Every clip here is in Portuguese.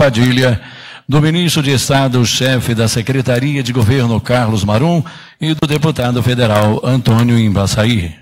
Padilha, do ministro de Estado, chefe da Secretaria de Governo, Carlos Marum, e do deputado federal, Antônio Embaçaí.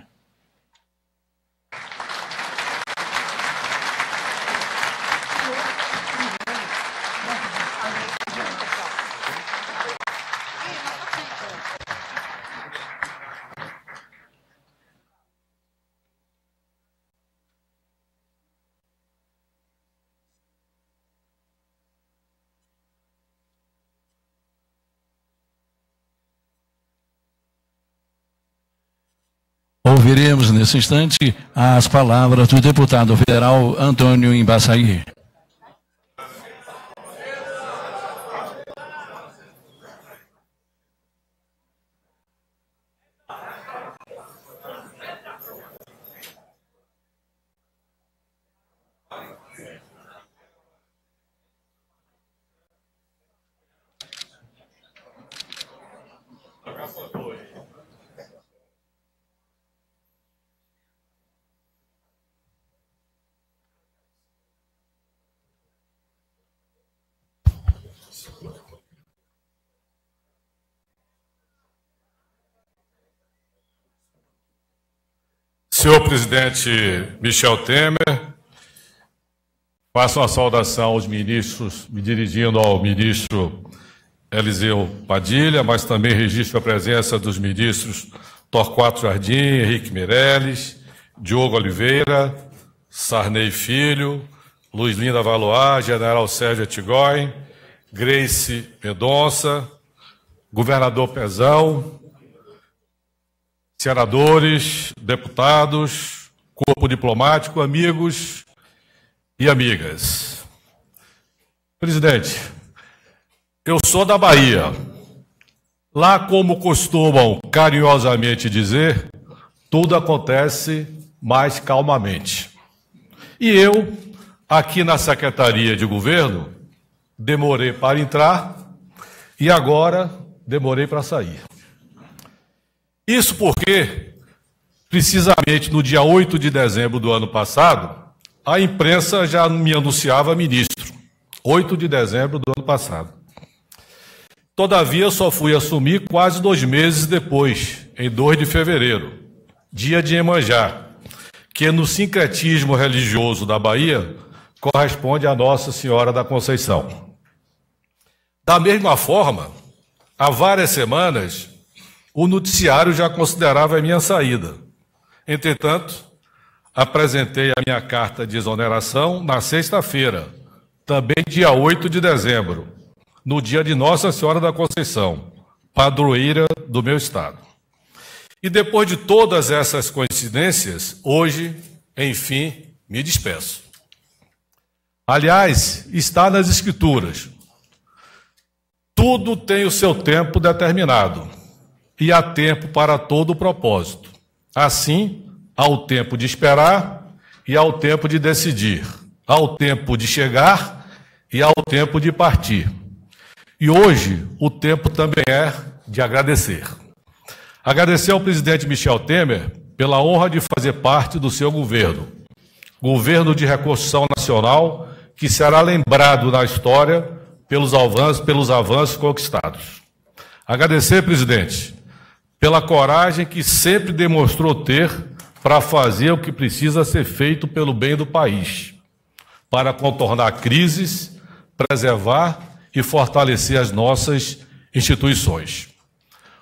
Ouviremos, nesse instante, as palavras do deputado federal Antônio Embaçaí. Senhor presidente Michel Temer, faço uma saudação aos ministros, me dirigindo ao ministro Eliseu Padilha, mas também registro a presença dos ministros Torquato Jardim, Henrique Meirelles, Diogo Oliveira, Sarney Filho, Luiz Linda Valois, General Sérgio Etigoy, Grace Mendonça, governador Pezão, senadores, deputados, corpo diplomático, amigos e amigas. Presidente, eu sou da Bahia. Lá, como costumam carinhosamente dizer, tudo acontece mais calmamente. E eu, aqui na Secretaria de Governo, demorei para entrar e agora demorei para sair. Isso porque, precisamente no dia 8 de dezembro do ano passado, a imprensa já me anunciava ministro. 8 de dezembro do ano passado. Todavia, só fui assumir quase 2 meses depois, em 2 de fevereiro, dia de Iemanjá, que no sincretismo religioso da Bahia corresponde a Nossa Senhora da Conceição. Da mesma forma, há várias semanas, o noticiário já considerava a minha saída. Entretanto, apresentei a minha carta de exoneração na sexta-feira, também dia 8 de dezembro, no dia de Nossa Senhora da Conceição, padroeira do meu estado. E depois de todas essas coincidências, hoje, enfim, me despeço. Aliás, está nas Escrituras. Tudo tem o seu tempo determinado. E há tempo para todo o propósito. Assim, há o tempo de esperar e há o tempo de decidir. Há o tempo de chegar e há o tempo de partir. E hoje, o tempo também é de agradecer. Agradecer ao presidente Michel Temer pela honra de fazer parte do seu governo. Governo de reconstrução nacional que será lembrado na história pelos avanços conquistados. Agradecer, presidente, pela coragem que sempre demonstrou ter para fazer o que precisa ser feito pelo bem do país, para contornar crises, preservar e fortalecer as nossas instituições.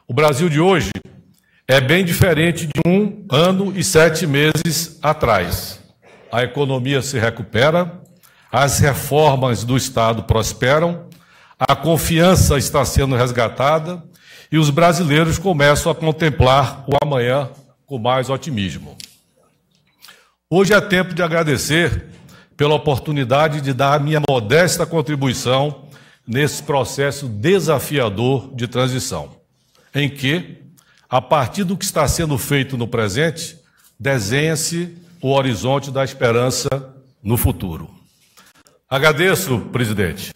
O Brasil de hoje é bem diferente de 1 ano e 7 meses atrás. A economia se recupera, as reformas do Estado prosperam, a confiança está sendo resgatada, e os brasileiros começam a contemplar o amanhã com mais otimismo. Hoje é tempo de agradecer pela oportunidade de dar a minha modesta contribuição nesse processo desafiador de transição, em que, a partir do que está sendo feito no presente, desenha-se o horizonte da esperança no futuro. Agradeço, presidente,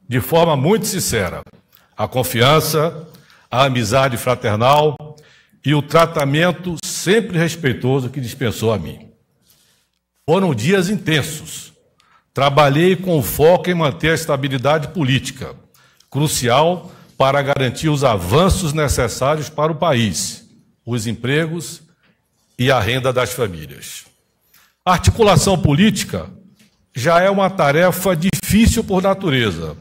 de forma muito sincera, a confiança, a amizade fraternal e o tratamento sempre respeitoso que dispensou a mim. Foram dias intensos, trabalhei com foco em manter a estabilidade política, crucial para garantir os avanços necessários para o país, os empregos e a renda das famílias. A articulação política já é uma tarefa difícil por natureza,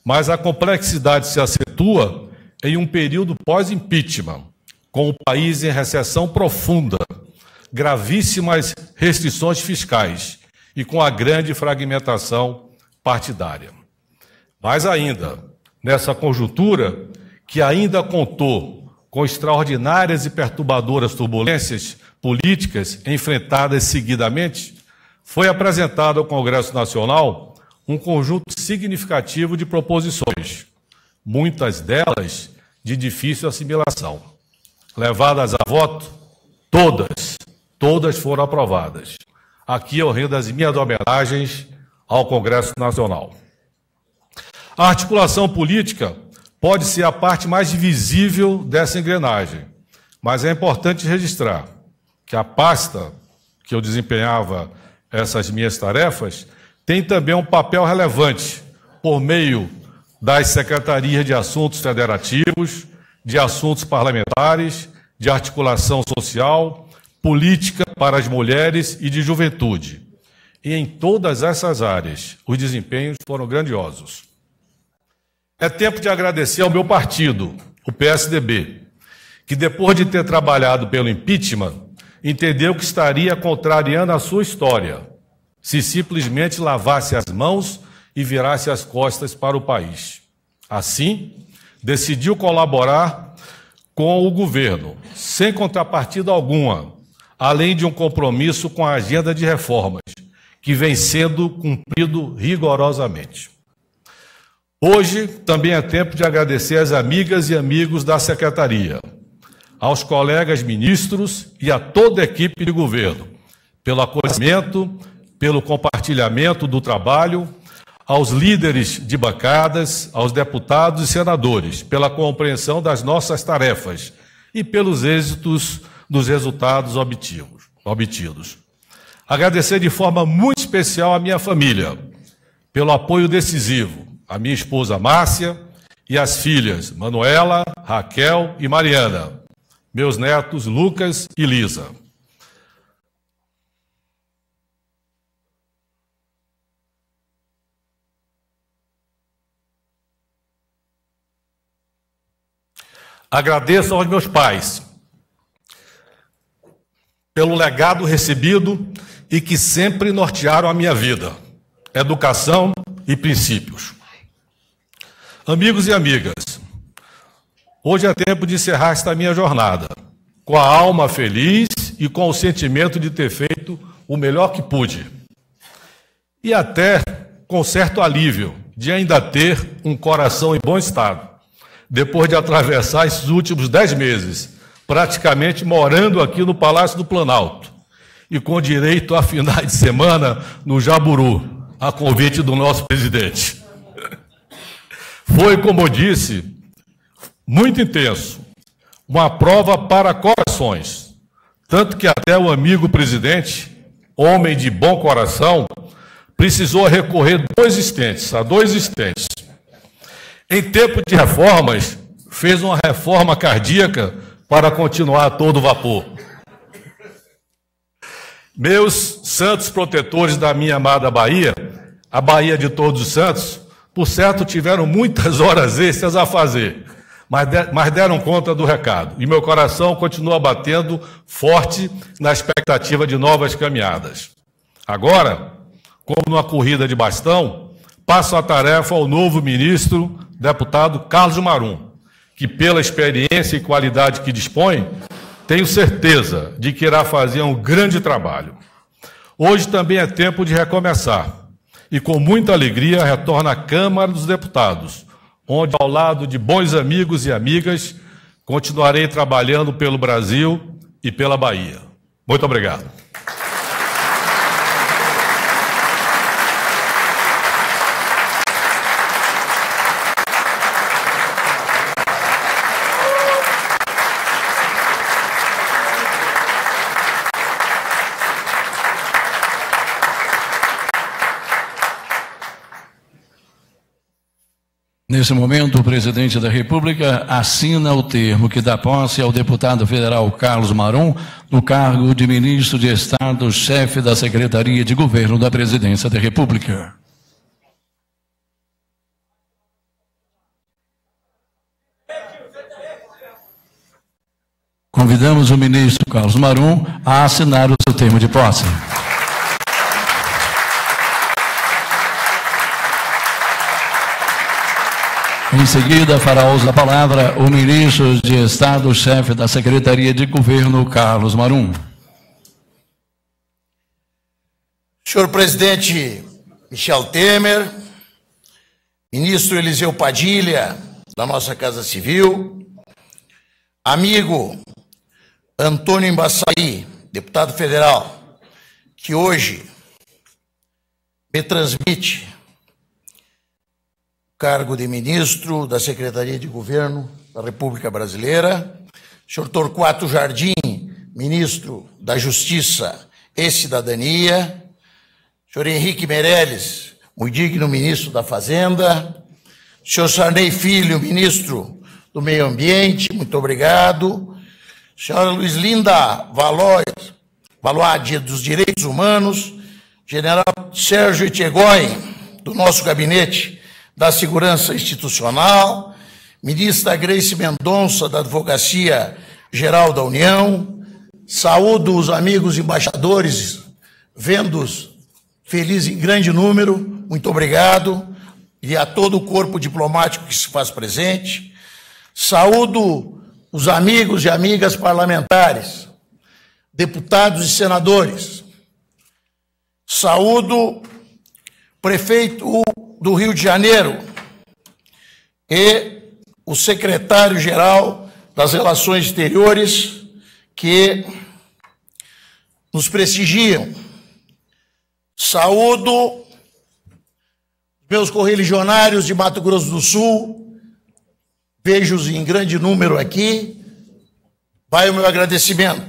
mas a complexidade se acentua em um período pós-impeachment, com o país em recessão profunda, gravíssimas restrições fiscais e com a grande fragmentação partidária. Mais ainda, nessa conjuntura, que ainda contou com extraordinárias e perturbadoras turbulências políticas enfrentadas seguidamente, foi apresentado ao Congresso Nacional um conjunto significativo de proposições, muitas delas de difícil assimilação. Levadas a voto, todas foram aprovadas. Aqui eu rendo as minhas homenagens ao Congresso Nacional. A articulação política pode ser a parte mais visível dessa engrenagem, mas é importante registrar que a pasta que eu desempenhava essas minhas tarefas tem também um papel relevante por meio das secretarias de assuntos federativos, de assuntos parlamentares, de articulação social, política para as mulheres e de juventude. E em todas essas áreas, os desempenhos foram grandiosos. É tempo de agradecer ao meu partido, o PSDB, que depois de ter trabalhado pelo impeachment, entendeu que estaria contrariando a sua história, se simplesmente lavasse as mãos e virasse as costas para o país. Assim, decidiu colaborar com o governo, sem contrapartida alguma, além de um compromisso com a agenda de reformas, que vem sendo cumprido rigorosamente. Hoje, também é tempo de agradecer às amigas e amigos da Secretaria, aos colegas ministros e a toda a equipe de governo, pelo acolhimento, pelo compartilhamento do trabalho, aos líderes de bancadas, aos deputados e senadores, pela compreensão das nossas tarefas e pelos êxitos dos resultados obtidos. Agradecer de forma muito especial à minha família, pelo apoio decisivo, a minha esposa Márcia e as filhas Manuela, Raquel e Mariana, meus netos Lucas e Lisa. Agradeço aos meus pais pelo legado recebido e que sempre nortearam a minha vida, educação e princípios. Amigos e amigas, hoje é tempo de encerrar esta minha jornada, com a alma feliz e com o sentimento de ter feito o melhor que pude. E até com certo alívio de ainda ter um coração em bom estado, depois de atravessar esses últimos 10 meses, praticamente morando aqui no Palácio do Planalto, e com direito a finais de semana no Jaburu, a convite do nosso presidente. Foi, como eu disse, muito intenso, uma prova para corações, tanto que até o amigo presidente, homem de bom coração, precisou recorrer a dois estentes. Em tempo de reformas, fez uma reforma cardíaca para continuar a todo vapor. Meus santos protetores da minha amada Bahia, a Bahia de Todos os Santos, por certo tiveram muitas horas extras a fazer, mas deram conta do recado. E meu coração continua batendo forte na expectativa de novas caminhadas. Agora, como numa corrida de bastão, passo a tarefa ao novo ministro, deputado Carlos Marum, que pela experiência e qualidade que dispõe, tenho certeza de que irá fazer um grande trabalho. Hoje também é tempo de recomeçar, e com muita alegria retorno à Câmara dos Deputados, onde, ao lado de bons amigos e amigas, continuarei trabalhando pelo Brasil e pela Bahia. Muito obrigado. Nesse momento, o presidente da República assina o termo que dá posse ao deputado federal Carlos Marum no cargo de ministro de Estado, chefe da Secretaria de Governo da Presidência da República. Convidamos o ministro Carlos Marum a assinar o seu termo de posse. Em seguida, fará uso da palavra o ministro de Estado, chefe da Secretaria de Governo, Carlos Marum. Senhor presidente Michel Temer, ministro Eliseu Padilha, da nossa Casa Civil, amigo Antônio Embaçaí, deputado federal, que hoje me transmite cargo de ministro da Secretaria de Governo da República Brasileira, senhor Torquato Jardim, ministro da Justiça e Cidadania, senhor Henrique Meirelles, muito digno ministro da Fazenda, senhor Sarney Filho, ministro do Meio Ambiente, muito obrigado, senhora Luiz Linda Valois, dos Direitos Humanos, general Sérgio Etchegóin, do nosso gabinete da Segurança Institucional, ministra Grace Mendonça, da Advocacia Geral da União, saúdo os amigos embaixadores, vendo-os felizes em grande número, muito obrigado, e a todo o corpo diplomático que se faz presente, saúdo os amigos e amigas parlamentares, deputados e senadores, saúdo prefeito do Rio de Janeiro e o secretário-geral das Relações Exteriores que nos prestigiam. Saúdo meus correligionários de Mato Grosso do Sul, vejo-os em grande número aqui, vai o meu agradecimento.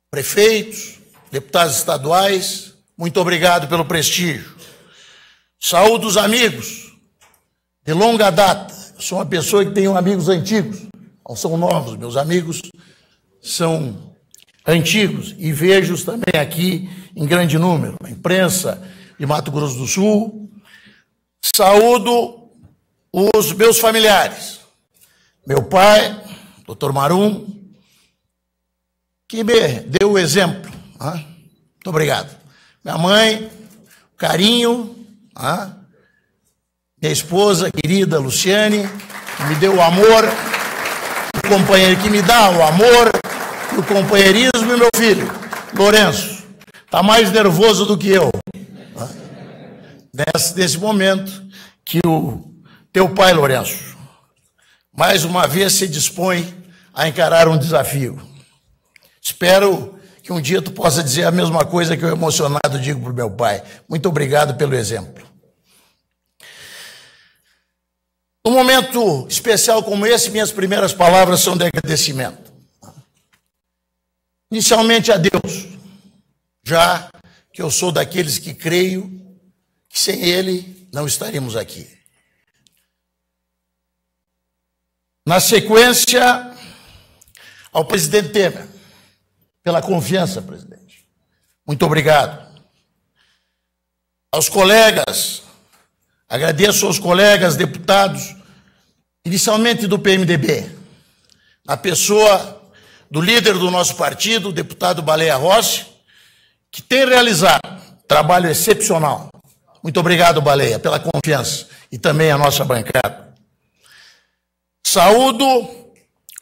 Prefeitos, deputados estaduais, muito obrigado pelo prestígio. Saúdo os amigos de longa data. Eu sou uma pessoa que tem amigos antigos, não são novos, meus amigos são antigos e vejo-os também aqui em grande número. A imprensa de Mato Grosso do Sul. Saúdo os meus familiares. Meu pai, Dr. Marum, que me deu o exemplo. Muito obrigado. Minha mãe, carinho. Minha esposa querida Luciane, que me deu o amor, o companheiro que me dá o amor, o companheirismo, e meu filho, Lourenço, está mais nervoso do que eu. Nesse momento que o teu pai, Lourenço, mais uma vez se dispõe a encarar um desafio. Espero que um dia tu possa dizer a mesma coisa que eu emocionado digo para o meu pai. Muito obrigado pelo exemplo. Num momento especial como esse, minhas primeiras palavras são de agradecimento. Inicialmente a Deus, já que eu sou daqueles que creio que sem Ele não estaríamos aqui. Na sequência, ao presidente Temer, pela confiança, presidente. Muito obrigado. Aos colegas, agradeço aos colegas deputados, inicialmente do PMDB, na pessoa do líder do nosso partido, o deputado Baleia Rossi, que tem realizado trabalho excepcional. Muito obrigado, Baleia, pela confiança e também a nossa bancada. Saúdo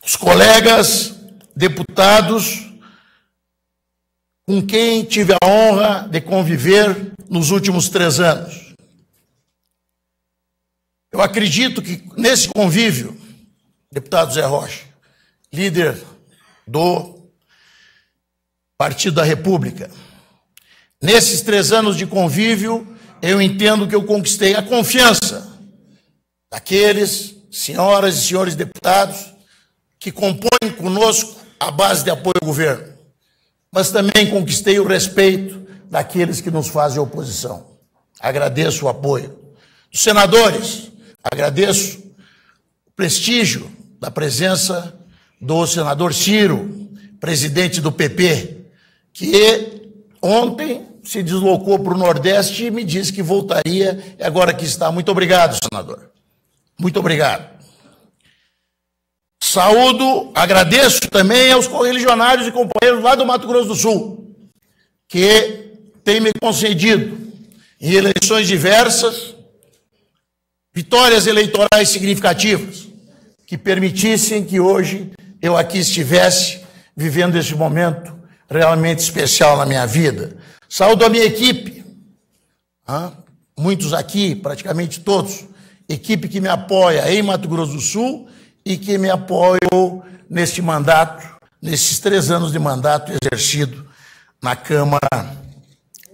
os colegas deputados com quem tive a honra de conviver nos últimos 3 anos. Eu acredito que nesse convívio, deputado Zé Rocha, líder do Partido da República, nesses 3 anos de convívio, eu entendo que eu conquistei a confiança daqueles senhoras e senhores deputados que compõem conosco a base de apoio ao governo, mas também conquistei o respeito daqueles que nos fazem oposição. Agradeço o apoio dos senadores, agradeço o prestígio da presença do senador Ciro, presidente do PP, que ontem se deslocou para o Nordeste e me disse que voltaria, e agora aqui está. Muito obrigado, senador. Muito obrigado. Saúdo, agradeço também aos correligionários e companheiros lá do Mato Grosso do Sul, que têm me concedido, em eleições diversas, vitórias eleitorais significativas, que permitissem que hoje eu aqui estivesse vivendo esse momento realmente especial na minha vida. Saúdo a minha equipe, muitos aqui, praticamente todos, equipe que me apoia em Mato Grosso do Sul e que me apoiou neste mandato, nesses 3 anos de mandato exercido na Câmara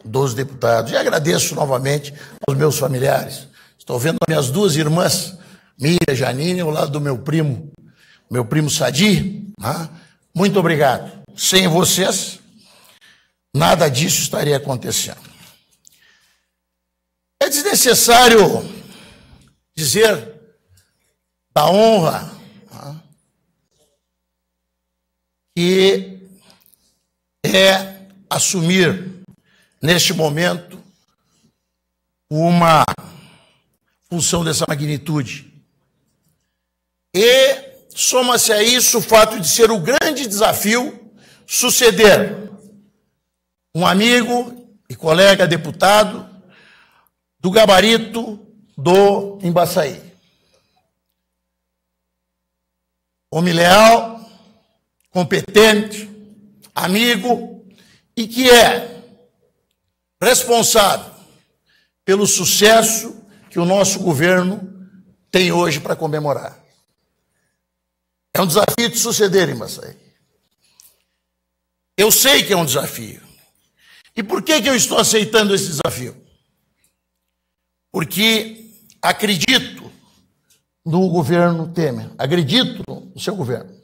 dos Deputados. E agradeço novamente aos meus familiares. Estou vendo as minhas 2 irmãs, Miriam e Janine, ao lado do meu primo Sadi. Muito obrigado. Sem vocês, nada disso estaria acontecendo. É desnecessário dizer da honra que é assumir, neste momento, uma função dessa magnitude. E soma-se a isso o fato de ser o grande desafio suceder um amigo e colega deputado do gabarito do Embaçaí. Homem leal, competente, amigo e que é responsável pelo sucesso que o nosso governo tem hoje para comemorar. É um desafio de suceder em Embaçaí. Eu sei que é um desafio. E por que eu estou aceitando esse desafio? Porque acredito no governo Temer, acredito no seu governo.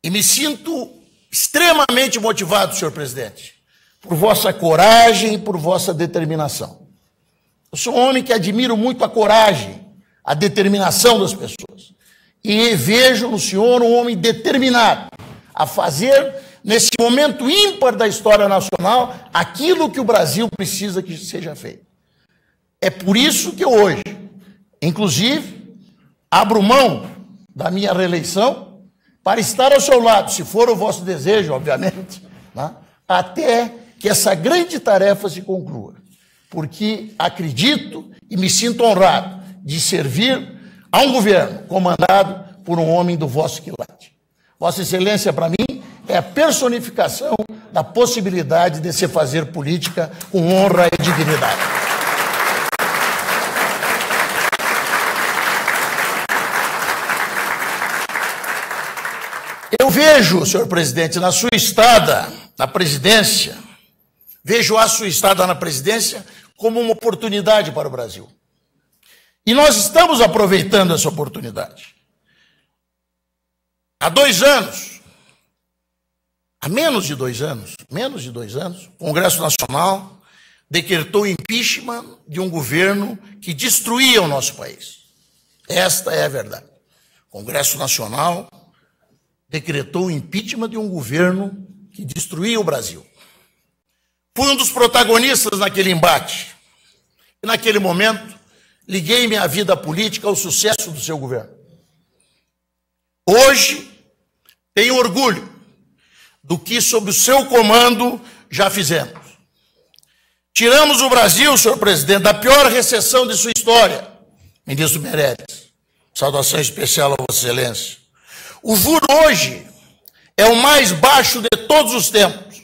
E me sinto extremamente motivado, senhor presidente, por vossa coragem e por vossa determinação. Eu sou um homem que admiro muito a coragem, a determinação das pessoas. E vejo no senhor um homem determinado a fazer, nesse momento ímpar da história nacional, aquilo que o Brasil precisa que seja feito. É por isso que hoje, inclusive, abro mão da minha reeleição para estar ao seu lado, se for o vosso desejo, obviamente, até que essa grande tarefa se conclua. Porque acredito e me sinto honrado de servir a um governo comandado por um homem do vosso quilate. Vossa Excelência, para mim, é a personificação da possibilidade de se fazer política com honra e dignidade. Eu vejo, senhor presidente, na sua estada na presidência, vejo a sua estada na presidência como uma oportunidade para o Brasil. E nós estamos aproveitando essa oportunidade. Há 2 anos, há menos de 2 anos, o Congresso Nacional decretou impeachment de um governo que destruía o nosso país. Esta é a verdade. O Congresso Nacional decretou o impeachment de um governo que destruía o Brasil. Fui um dos protagonistas naquele embate. E naquele momento, liguei minha vida política ao sucesso do seu governo. Hoje, tenho orgulho do que, sob o seu comando, já fizemos. Tiramos o Brasil, senhor presidente, da pior recessão de sua história. Ministro Meirelles, saudação especial a Vossa Excelência. O juro hoje é o mais baixo de todos os tempos.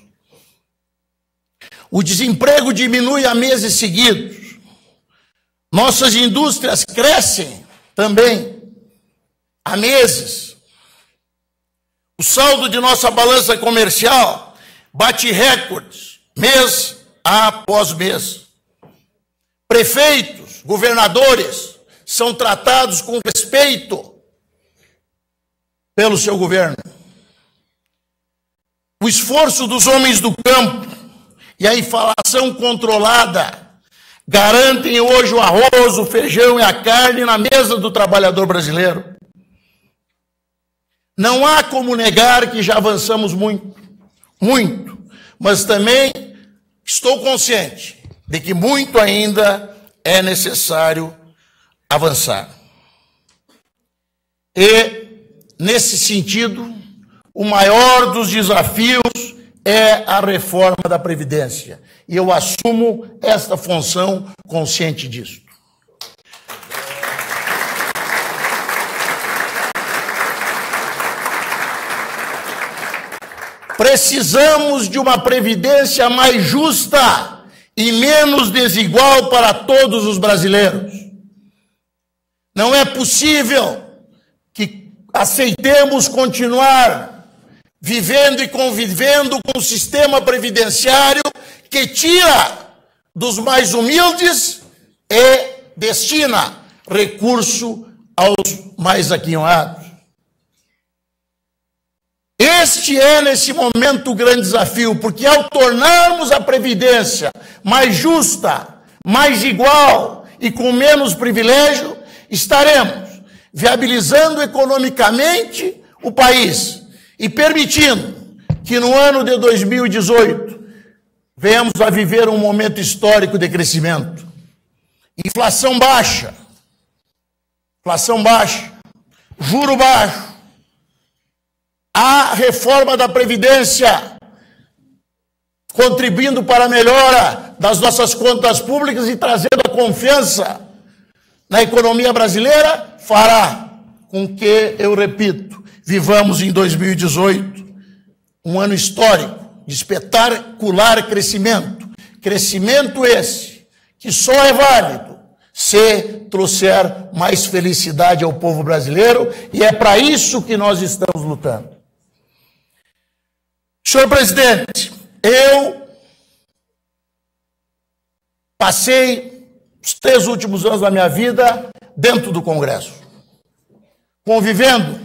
O desemprego diminui há meses seguidos. Nossas indústrias crescem também há meses. O saldo de nossa balança comercial bate recordes, mês após mês. Prefeitos, governadores são tratados com respeito pelo seu governo. O esforço dos homens do campo e a inflação controlada garantem hoje o arroz, o feijão e a carne na mesa do trabalhador brasileiro. Não há como negar que já avançamos muito, mas também estou consciente de que muito ainda é necessário avançar. E, nesse sentido, o maior dos desafios é a reforma da Previdência. E eu assumo esta função consciente disso. Precisamos de uma Previdência mais justa e menos desigual para todos os brasileiros. Não é possível que aceitemos continuar vivendo e convivendo com um sistema previdenciário que tira dos mais humildes e destina recurso aos mais aquinhoados. Este é, nesse momento, o grande desafio, porque ao tornarmos a Previdência mais justa, mais igual e com menos privilégio, estaremos viabilizando economicamente o país e permitindo que no ano de 2018 venhamos a viver um momento histórico de crescimento. Inflação baixa, juro baixo, a reforma da Previdência contribuindo para a melhora das nossas contas públicas e trazendo a confiança na economia brasileira, fará com que, eu repito, vivamos em 2018 um ano histórico de espetacular crescimento. Crescimento esse que só é válido se trouxer mais felicidade ao povo brasileiro, e é para isso que nós estamos lutando. Senhor presidente, eu passei os 3 últimos anos da minha vida dentro do Congresso, convivendo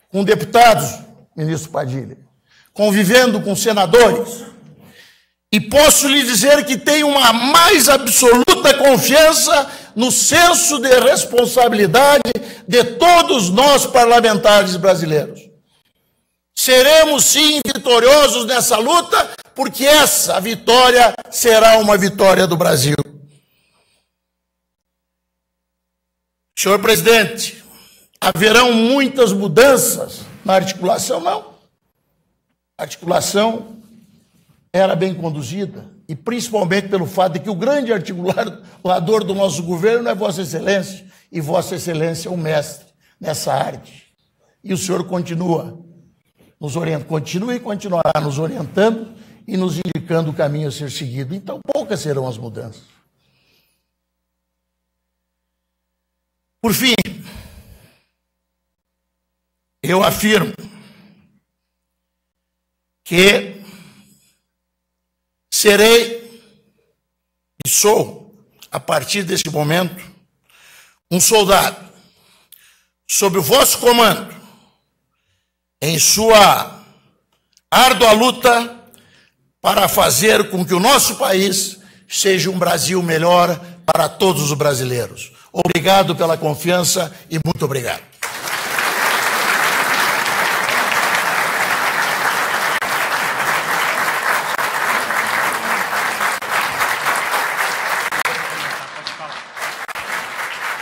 com deputados, ministro Padilha, convivendo com senadores, e posso lhe dizer que tenho uma mais absoluta confiança no senso de responsabilidade de todos nós parlamentares brasileiros. Seremos sim vitoriosos nessa luta, porque essa vitória será uma vitória do Brasil. Senhor presidente, haverão muitas mudanças na articulação? Não. A articulação era bem conduzida, e principalmente pelo fato de que o grande articulador do nosso governo é Vossa Excelência, e Vossa Excelência é o mestre nessa arte. E o senhor continua e continuará nos orientando e nos indicando o caminho a ser seguido. Então, poucas serão as mudanças. Por fim, eu afirmo que serei e sou, a partir deste momento, um soldado sob o vosso comando, em sua árdua luta para fazer com que o nosso país seja um Brasil melhor para todos os brasileiros. Obrigado pela confiança e muito obrigado.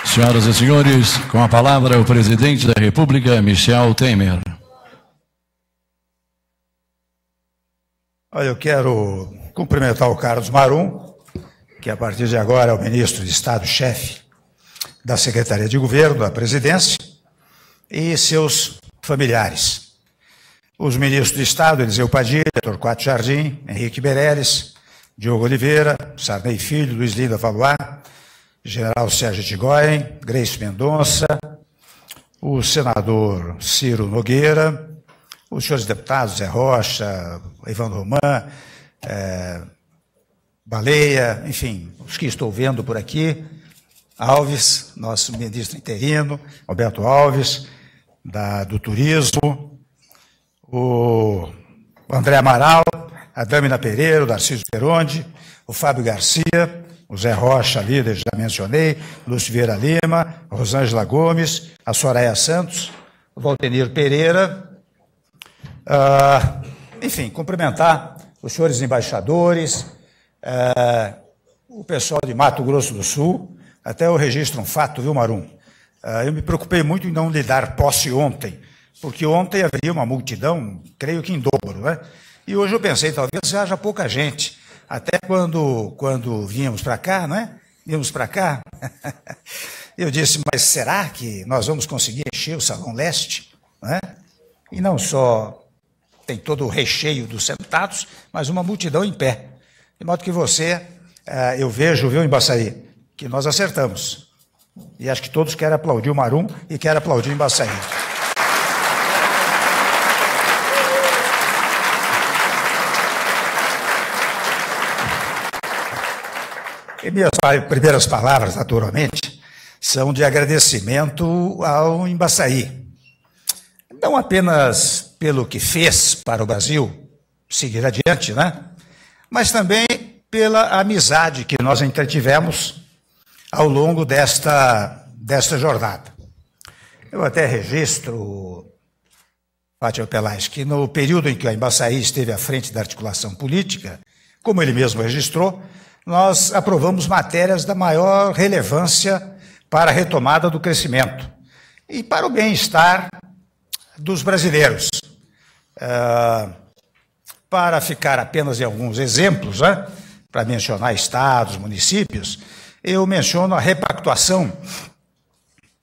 Senhoras e senhores, com a palavra o presidente da República, Michel Temer. Olha, eu quero cumprimentar o Carlos Marum, que a partir de agora é o ministro de Estado-chefe da Secretaria de Governo, da Presidência, e seus familiares. Os ministros de Estado, Eliseu Padilha, Torquato Jardim, Henrique Meirelles, Diogo Oliveira, Sarney Filho, Luiz Lida Valois, General Sérgio Tigoyen, Grace Mendonça, o senador Ciro Nogueira, os senhores deputados Zé Rocha, Evandro Roman, Baleia, enfim, os que estou vendo por aqui, Alves, nosso ministro interino, Alberto Alves, do Turismo, o André Amaral, a Dâmina Pereira, o Darcísio Peronde, o Fábio Garcia, o Zé Rocha, líder, já mencionei, Lúcio Vieira Lima, Rosângela Gomes, a Soraya Santos, o Valtenir Pereira, enfim, cumprimentar os senhores embaixadores, o pessoal de Mato Grosso do Sul. Até eu registro um fato, viu, Marum? Eu me preocupei muito em não lhe dar posse ontem, porque ontem haveria uma multidão, creio que em dobro, né? E hoje eu pensei, talvez haja pouca gente. Até quando vínhamos para cá, né? Vínhamos para cá, eu disse, mas será que nós vamos conseguir encher o Salão Leste? Né? E não só tem todo o recheio dos sentados, mas uma multidão em pé. De modo que eu vejo, viu, Embaçaí, que nós acertamos. E acho que todos querem aplaudir o Marum e querem aplaudir o Embaçaí. E minhas primeiras palavras, naturalmente, são de agradecimento ao Embaçaí. Não apenas pelo que fez para o Brasil seguir adiante, né? Mas também pela amizade que nós entretivemos ao longo desta jornada. Eu até registro, Fátima Pelais, que no período em que o Embaçaí esteve à frente da articulação política, como ele mesmo registrou, nós aprovamos matérias da maior relevância para a retomada do crescimento e para o bem-estar dos brasileiros. Para ficar apenas em alguns exemplos, né, para mencionar estados, municípios, eu menciono a repactuação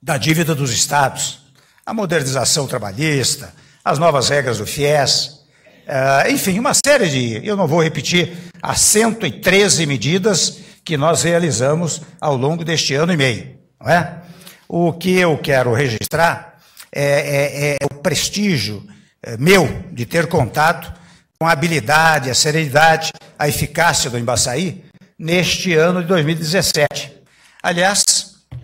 da dívida dos estados, a modernização trabalhista, as novas regras do FIES, enfim, uma série de, eu não vou repetir, as 113 medidas que nós realizamos ao longo deste ano e meio. Não é? O que eu quero registrar é o prestígio meu de ter contado com a habilidade, a serenidade, a eficácia do Embaçaí neste ano de 2017. Aliás,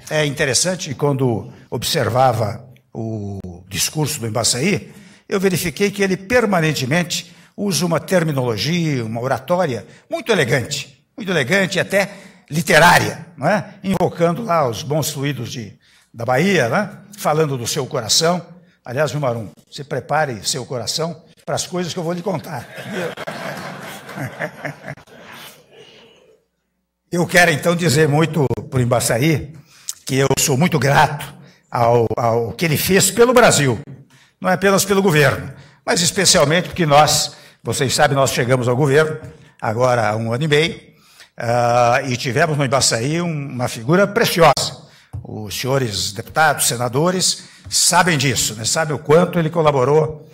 é interessante, quando observava o discurso do Embaçaí, eu verifiquei que ele permanentemente usa uma terminologia, uma oratória muito elegante e até literária, não é? Invocando lá os bons fluidos da Bahia, né? Falando do seu coração. Aliás, meu Marum, se prepare seu coração para as coisas que eu vou lhe contar. Eu quero, então, dizer muito para o Embaçaí que eu sou muito grato ao que ele fez pelo Brasil, não é apenas pelo governo, mas especialmente porque vocês sabem, nós chegamos ao governo agora há 1 ano e meio e tivemos no Embaçaí uma figura preciosa. Os senhores deputados, senadores, sabem disso, né? Sabem o quanto ele colaborou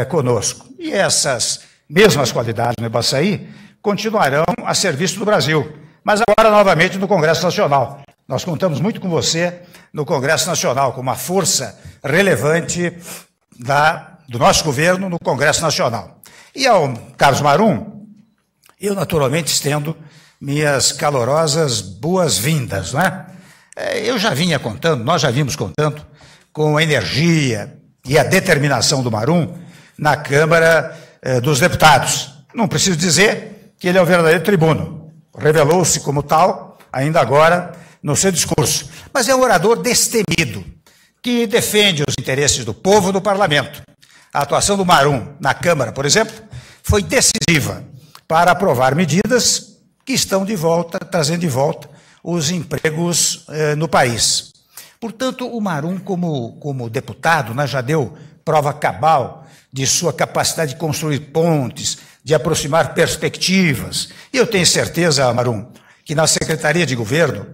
conosco. E essas mesmas qualidades no Embaçaí continuarão a serviço do Brasil, mas agora novamente no Congresso Nacional. Nós contamos muito com você no Congresso Nacional, com uma força relevante do nosso governo no Congresso Nacional. E ao Carlos Marum, eu naturalmente estendo minhas calorosas boas-vindas, não é? Nós já vimos contando com a energia e a determinação do Marum na Câmara dos Deputados. Não preciso dizer que ele é um verdadeiro tribuno. Revelou-se como tal, ainda agora, no seu discurso. Mas é um orador destemido, que defende os interesses do povo do parlamento. A atuação do Marum na Câmara, por exemplo, foi decisiva para aprovar medidas que estão trazendo de volta os empregos no país. Portanto, o Marum, como deputado, né, já deu prova cabal de sua capacidade de construir pontes, de aproximar perspectivas. E eu tenho certeza, Marum, que na Secretaria de Governo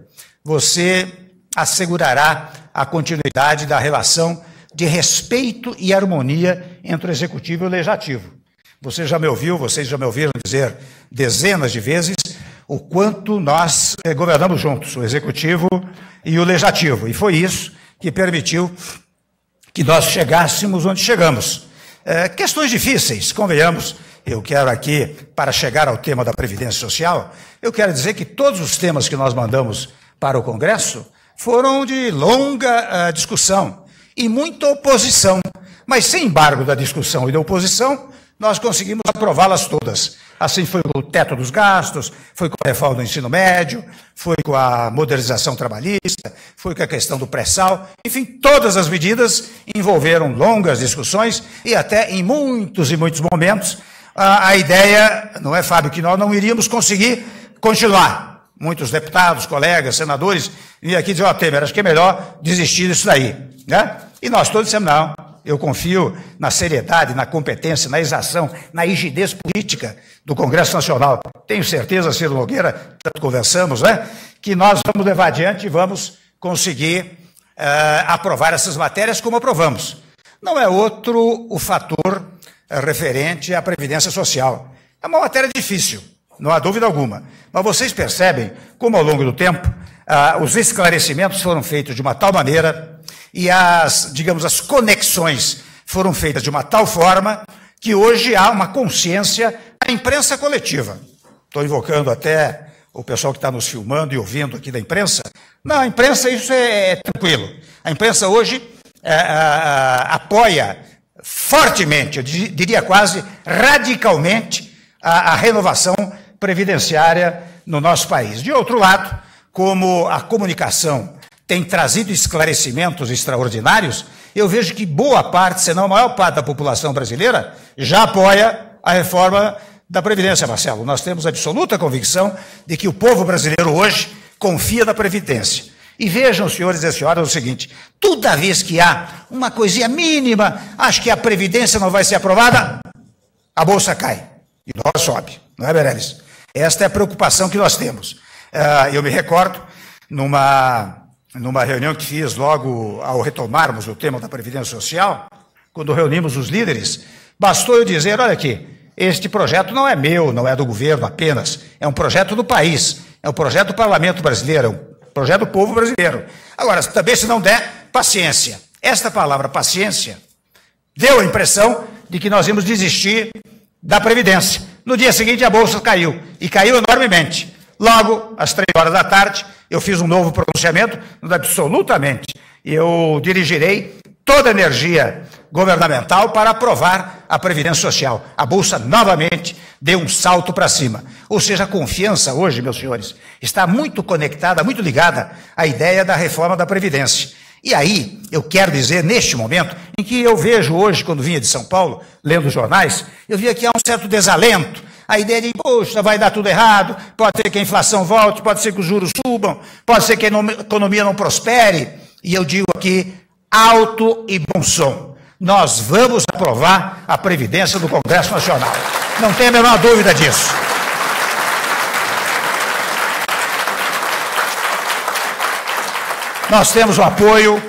você assegurará a continuidade da relação de respeito e harmonia entre o Executivo e o Legislativo. Vocês já me ouviram dizer dezenas de vezes o quanto nós governamos juntos, o Executivo e o Legislativo. E foi isso que permitiu que nós chegássemos onde chegamos. Questões difíceis, convenhamos. Eu quero aqui, para chegar ao tema da Previdência Social, eu quero dizer que todos os temas que nós mandamos para o Congresso foram de longa discussão e muita oposição. Mas sem embargo da discussão e da oposição, nós conseguimos aprová-las todas. Assim foi com o teto dos gastos, foi com a reforma do ensino médio, foi com a modernização trabalhista, foi com a questão do pré-sal. Enfim, todas as medidas envolveram longas discussões e até em muitos e muitos momentos a ideia, não é, Fábio, que nós não iríamos conseguir continuar. Muitos deputados, colegas, senadores, vinham aqui dizer, ó, Temer, acho que é melhor desistir disso daí, né? E nós todos dissemos, não, eu confio na seriedade, na competência, na exação, na rigidez política do Congresso Nacional. Tenho certeza, Ciro Nogueira, tanto conversamos, né, que nós vamos levar adiante e vamos conseguir aprovar essas matérias como aprovamos. Não é outro o fator referente à Previdência Social. É uma matéria difícil, não há dúvida alguma. Mas vocês percebem como, ao longo do tempo, os esclarecimentos foram feitos de uma tal maneira e as conexões foram feitas de uma tal forma que hoje há uma consciência da imprensa coletiva. Estou invocando até o pessoal que está nos filmando e ouvindo aqui da imprensa. Não, a imprensa, isso é tranquilo. A imprensa hoje apoia fortemente, eu diria quase radicalmente, a renovação previdenciária no nosso país. De outro lado, como a comunicação tem trazido esclarecimentos extraordinários, eu vejo que boa parte, se não a maior parte da população brasileira, já apoia a reforma da Previdência, Marcelo. Nós temos absoluta convicção de que o povo brasileiro hoje confia na Previdência. E vejam, senhores e senhoras, o seguinte, toda vez que há uma coisinha mínima, acho que a Previdência não vai ser aprovada, a Bolsa cai e o dólar sobe, não é, Meirelles? Esta é a preocupação que nós temos. Eu me recordo, numa reunião que fiz logo ao retomarmos o tema da Previdência Social, quando reunimos os líderes, bastou eu dizer, olha aqui, este projeto não é meu, não é do governo apenas, é um projeto do país, é um projeto do parlamento brasileiro, é um projeto do povo brasileiro. Agora, também se não der, paciência. Esta palavra paciência deu a impressão de que nós íamos desistir da Previdência. No dia seguinte a Bolsa caiu, e caiu enormemente. Logo, às 3 horas da tarde, eu fiz um novo pronunciamento, absolutamente. Eu dirigirei toda a energia governamental para aprovar a Previdência Social. A Bolsa novamente deu um salto para cima. Ou seja, a confiança hoje, meus senhores, está muito conectada, muito ligada à ideia da reforma da Previdência. E aí, eu quero dizer, neste momento, em que eu vejo hoje, quando vinha de São Paulo, lendo os jornais, eu via que há um certo desalento. A ideia de, poxa, vai dar tudo errado, pode ser que a inflação volte, pode ser que os juros subam, pode ser que a economia não prospere. E eu digo aqui, alto e bom som. Nós vamos aprovar a Previdência do Congresso Nacional. Não tem a menor dúvida disso. Nós temos o apoio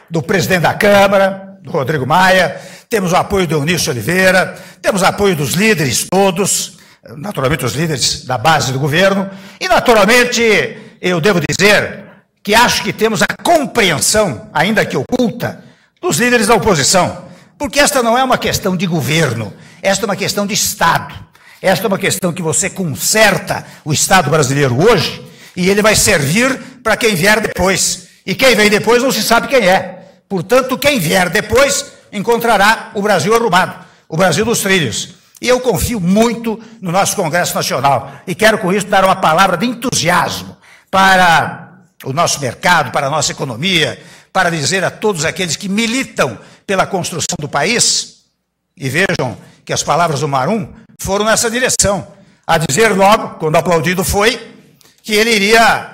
do presidente da Câmara, do Rodrigo Maia, temos o apoio do Eunício Oliveira, temos o apoio dos líderes todos, naturalmente os líderes da base do governo, e naturalmente eu devo dizer que acho que temos a compreensão, ainda que oculta, dos líderes da oposição, porque esta não é uma questão de governo, esta é uma questão de Estado, esta é uma questão que você conserta o Estado brasileiro hoje, e ele vai servir para quem vier depois, e quem vem depois não se sabe quem é, portanto quem vier depois encontrará o Brasil arrumado, o Brasil dos trilhos. E eu confio muito no nosso Congresso Nacional e quero com isso dar uma palavra de entusiasmo para o nosso mercado, para a nossa economia, para dizer a todos aqueles que militam pela construção do país, e vejam que as palavras do Marum foram nessa direção, a dizer logo, quando aplaudido foi, que ele iria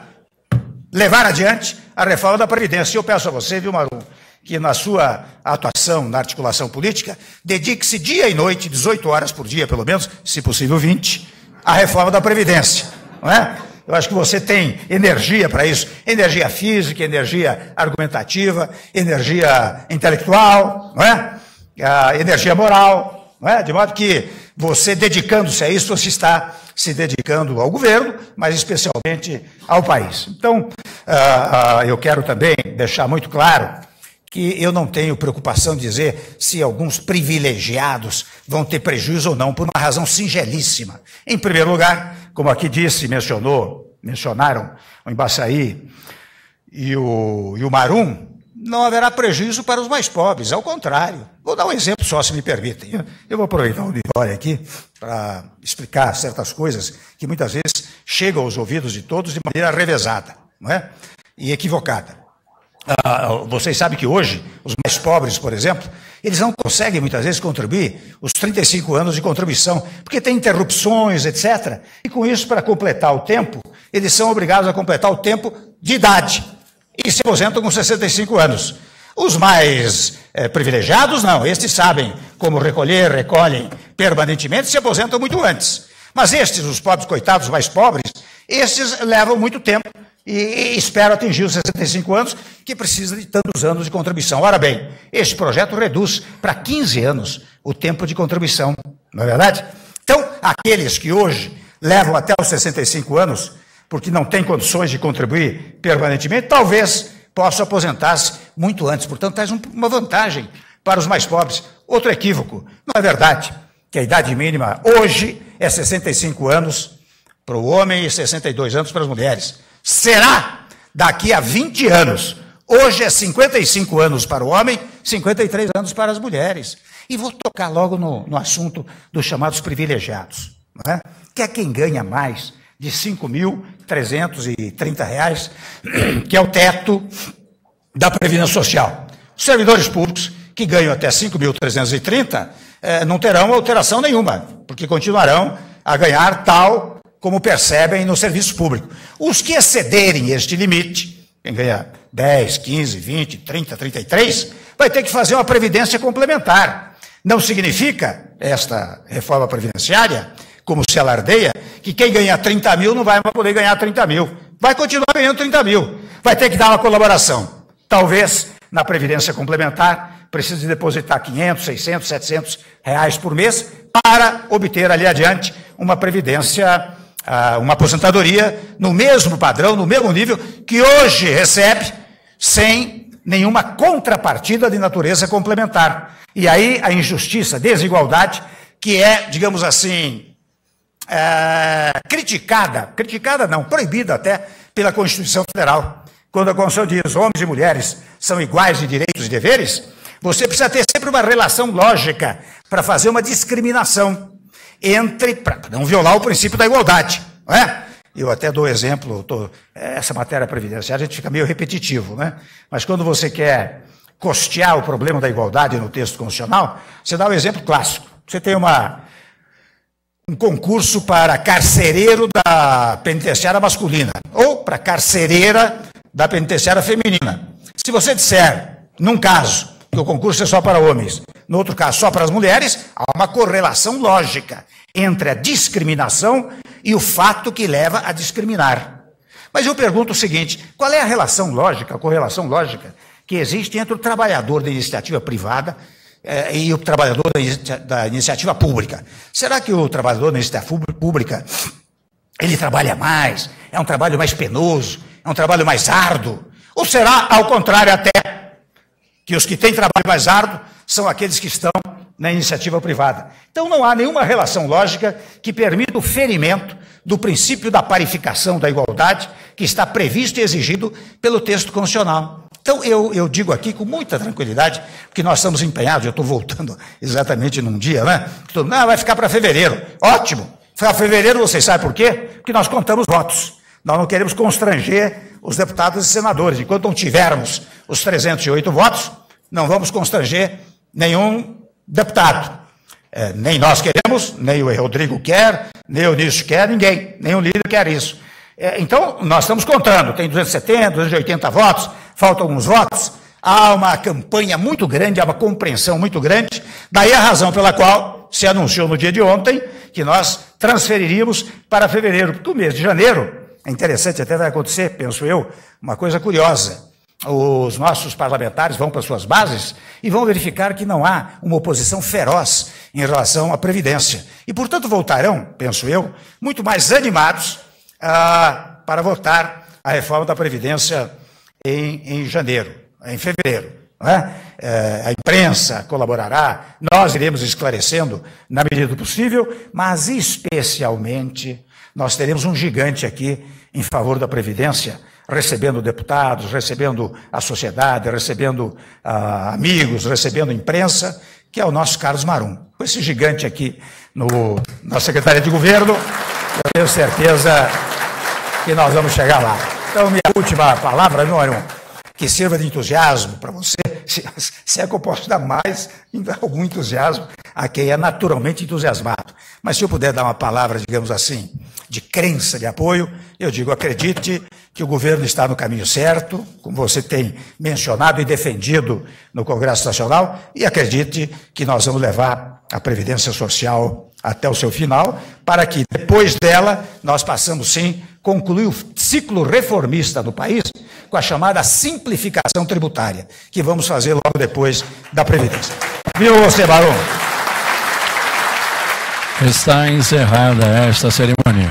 levar adiante a reforma da Previdência. E eu peço a você, viu, Marum, que na sua atuação na articulação política, dedique-se dia e noite, 18 horas por dia, pelo menos, se possível 20, à reforma da Previdência, não é? Eu acho que você tem energia para isso, energia física, energia argumentativa, energia intelectual, não é? Energia moral, não é? De modo que você, dedicando-se a isso, você está se dedicando ao governo, mas especialmente ao país. Então, eu quero também deixar muito claro que eu não tenho preocupação de dizer se alguns privilegiados vão ter prejuízo ou não, por uma razão singelíssima. Em primeiro lugar, como aqui disse, mencionaram o Embaçaí e o Marum, não haverá prejuízo para os mais pobres, ao contrário. Vou dar um exemplo só, se me permitem. Eu vou aproveitar o auditório aqui para explicar certas coisas que muitas vezes chegam aos ouvidos de todos de maneira revezada, não é? E equivocada. Vocês sabem que hoje, os mais pobres, por exemplo, eles não conseguem muitas vezes contribuir os 35 anos de contribuição, porque tem interrupções, etc. E com isso, para completar o tempo, eles são obrigados a completar o tempo de idade e se aposentam com 65 anos. Os mais privilegiados, não. Estes sabem como recolhem permanentemente e se aposentam muito antes. Mas estes, os pobres coitados, os mais pobres, estes levam muito tempo e esperam atingir os 65 anos, que precisa de tantos anos de contribuição. Ora bem, este projeto reduz para 15 anos o tempo de contribuição, não é verdade? Então, aqueles que hoje levam até os 65 anos, porque não têm condições de contribuir permanentemente, talvez possam aposentar-se muito antes. Portanto, traz uma vantagem para os mais pobres. Outro equívoco, não é verdade que a idade mínima hoje é 65 anos para o homem e 62 anos para as mulheres. Será daqui a 20 anos. Hoje é 55 anos para o homem, 53 anos para as mulheres. E vou tocar logo no assunto dos chamados privilegiados, não é? Que é quem ganha mais de R$ 5.330, que é o teto da Previdência Social. Os servidores públicos que ganham até 5.330 não terão alteração nenhuma, porque continuarão a ganhar tal como percebem no serviço público. Os que excederem este limite, quem ganha 10, 15, 20, 30, 33, vai ter que fazer uma previdência complementar. Não significa, esta reforma previdenciária, como se alardeia, que quem ganha 30 mil não vai poder ganhar 30 mil. Vai continuar ganhando 30 mil. Vai ter que dar uma colaboração. Talvez, na previdência complementar, precise depositar 500, 600, 700 reais por mês para obter ali adiante uma previdência, uma aposentadoria no mesmo padrão, no mesmo nível que hoje recebe, sem nenhuma contrapartida de natureza complementar. E aí a injustiça, desigualdade, que é, digamos assim, criticada não, proibida até pela Constituição Federal. Quando a Constituição diz homens e mulheres são iguais de direitos e deveres, você precisa ter sempre uma relação lógica para fazer uma discriminação para não violar o princípio da igualdade, não é? Eu até dou exemplo, essa matéria previdenciária a gente fica meio repetitivo, né? Mas quando você quer costear o problema da igualdade no texto constitucional, você dá um exemplo clássico. Você tem um concurso para carcereiro da penitenciária masculina ou para carcereira da penitenciária feminina. Se você disser, num caso, que o concurso é só para homens, no outro caso só para as mulheres, há uma correlação lógica entre a discriminação e o fato que leva a discriminar. Mas eu pergunto o seguinte, qual é a relação lógica, a correlação lógica que existe entre o trabalhador da iniciativa privada e o trabalhador da iniciativa pública? Será que o trabalhador da iniciativa pública, ele trabalha mais, é um trabalho mais penoso, é um trabalho mais árduo? Ou será, ao contrário até, que os que têm trabalho mais árduo são aqueles que estão na iniciativa privada? Então não há nenhuma relação lógica que permita o ferimento do princípio da parificação da igualdade que está previsto e exigido pelo texto constitucional. Então eu digo aqui com muita tranquilidade, porque nós estamos empenhados, eu estou voltando exatamente num dia, né? Vai ficar para fevereiro. Ótimo! Para fevereiro, vocês sabem por quê? Porque nós contamos votos. Nós não queremos constranger os deputados e senadores. Enquanto não tivermos os 308 votos, não vamos constranger nenhum deputado. Nem nós queremos, nem o Rodrigo quer, nem o Nício quer, ninguém, nenhum líder quer isso. Então, nós estamos contando, tem 270, 280 votos, faltam alguns votos, há uma campanha muito grande, há uma compreensão muito grande, daí a razão pela qual se anunciou no dia de ontem que nós transferiríamos para fevereiro, porque o mês de janeiro, é interessante, até vai acontecer, penso eu, uma coisa curiosa. Os nossos parlamentares vão para suas bases e vão verificar que não há uma oposição feroz em relação à Previdência. E, portanto, voltarão, penso eu, muito mais animados para votar a reforma da Previdência em fevereiro. Não é? A imprensa colaborará, nós iremos esclarecendo na medida do possível, mas especialmente nós teremos um gigante aqui em favor da Previdência, recebendo deputados, recebendo a sociedade, recebendo amigos, recebendo imprensa, que é o nosso Carlos Marum. Com esse gigante aqui na Secretaria de Governo, eu tenho certeza que nós vamos chegar lá. Então, minha última palavra, meu irmão, que sirva de entusiasmo para você, se é que eu posso dar mais algum entusiasmo a quem é naturalmente entusiasmado. Mas se eu puder dar uma palavra, digamos assim, de crença, de apoio, eu digo, acredite que o governo está no caminho certo, como você tem mencionado e defendido no Congresso Nacional, e acredite que nós vamos levar a Previdência Social até o seu final, para que depois dela nós possamos sim concluir o ciclo reformista no país com a chamada simplificação tributária, que vamos fazer logo depois da Previdência. Viu você, Marum? Está encerrada esta cerimônia.